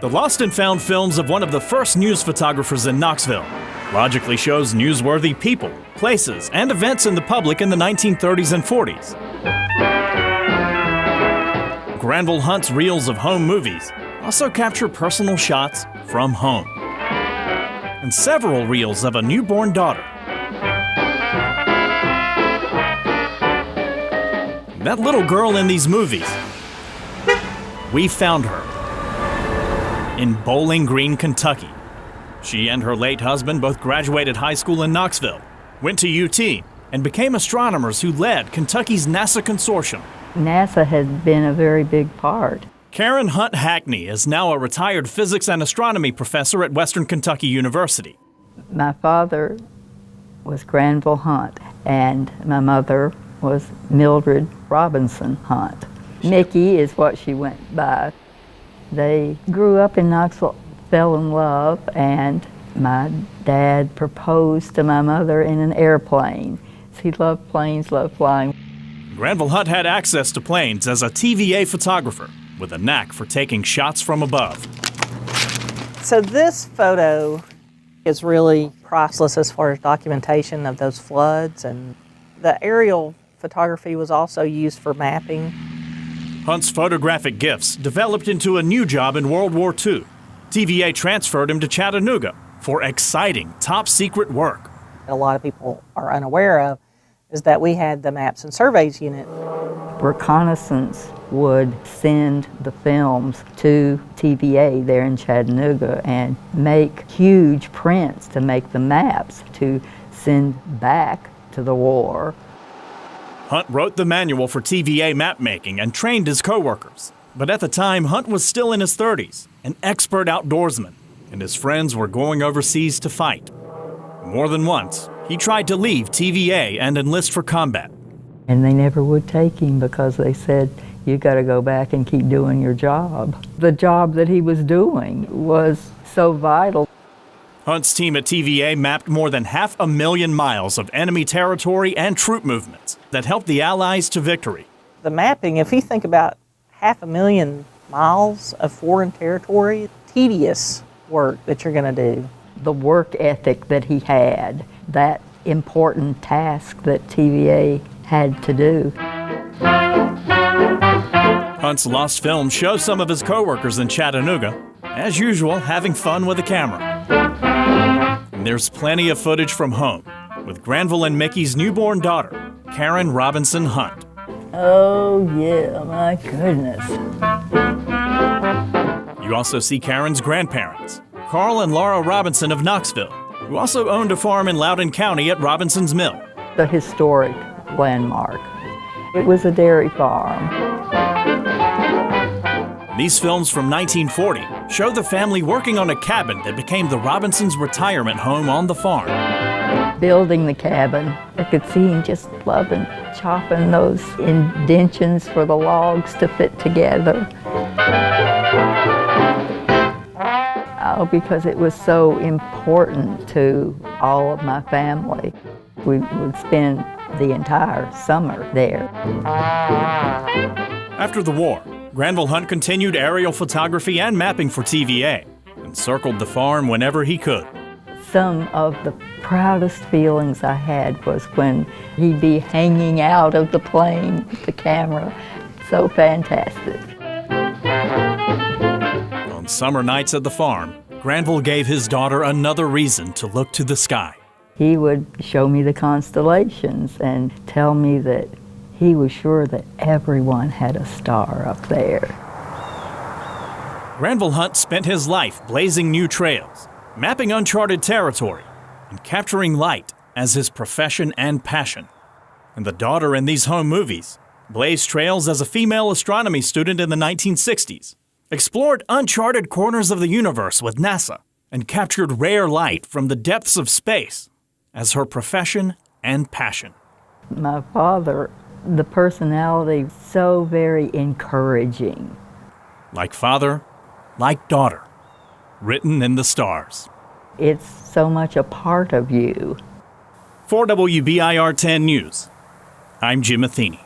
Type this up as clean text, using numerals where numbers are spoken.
The lost and found films of one of the first news photographers in Knoxville logically shows newsworthy people, places, and events in the public in the 1930s and 40s. Granville Hunt's reels of home movies also capture personal shots from home, and several reels of a newborn daughter. That little girl in these movies, we found her in Bowling Green, Kentucky. She and her late husband both graduated high school in Knoxville, went to UT, and became astronomers who led Kentucky's NASA consortium. NASA has been a very big part. Karen Hunt Hackney is now a retired physics and astronomy professor at Western Kentucky University. My father was Granville Hunt, and my mother was Mildred Robinson Hunt. Mickey is what she went by. They grew up in Knoxville, fell in love, and my dad proposed to my mother in an airplane. He loved planes, loved flying. Granville Hunt had access to planes as a TVA photographer with a knack for taking shots from above. So this photo is really priceless as far as documentation of those floods, and the aerial photography was also used for mapping. Hunt's photographic gifts developed into a new job in World War II. TVA transferred him to Chattanooga for exciting, top-secret work. A lot of people are unaware of is that we had the Maps and Surveys unit. Reconnaissance would send the films to TVA there in Chattanooga and make huge prints to make the maps to send back to the war. Hunt wrote the manual for TVA mapmaking and trained his co-workers. But at the time, Hunt was still in his 30s, an expert outdoorsman, and his friends were going overseas to fight. More than once, he tried to leave TVA and enlist for combat. And they never would take him because they said, you got to go back and keep doing your job. The job that he was doing was so vital. Hunt's team at TVA mapped more than 500,000 miles of enemy territory and troop movements that helped the Allies to victory. The mapping, if you think about 500,000 miles of foreign territory, tedious work that you're going to do. The work ethic that he had, that important task that TVA had to do. Hunt's lost film shows some of his co-workers in Chattanooga, as usual, having fun with a camera. And there's plenty of footage from home, with Granville and Mickey's newborn daughter, Karen Robinson Hunt. Oh yeah, my goodness. You also see Karen's grandparents, Carl and Laura Robinson of Knoxville, who also owned a farm in Loudoun County at Robinson's Mill. The historic landmark. It was a dairy farm. These films from 1940 show the family working on a cabin that became the Robinsons' retirement home on the farm. Building the cabin, I could see him just loving chopping those indentions for the logs to fit together. Oh, because it was so important to all of my family. We would spend the entire summer there. After the war, Granville Hunt continued aerial photography and mapping for TVA and circled the farm whenever he could. Some of the proudest feelings I had was when he'd be hanging out of the plane with the camera. So fantastic. On summer nights at the farm, Granville gave his daughter another reason to look to the sky. He would show me the constellations and tell me that he was sure that everyone had a star up there. Granville Hunt spent his life blazing new trails, mapping uncharted territory, and capturing light as his profession and passion. And the daughter in these home movies blazed trails as a female astronomy student in the 1960s, explored uncharted corners of the universe with NASA, and captured rare light from the depths of space as her profession and passion. My father, the personality, so very encouraging. Like father, like daughter, written in the stars. It's so much a part of you. For WBIR 10 News, I'm Jim Athene.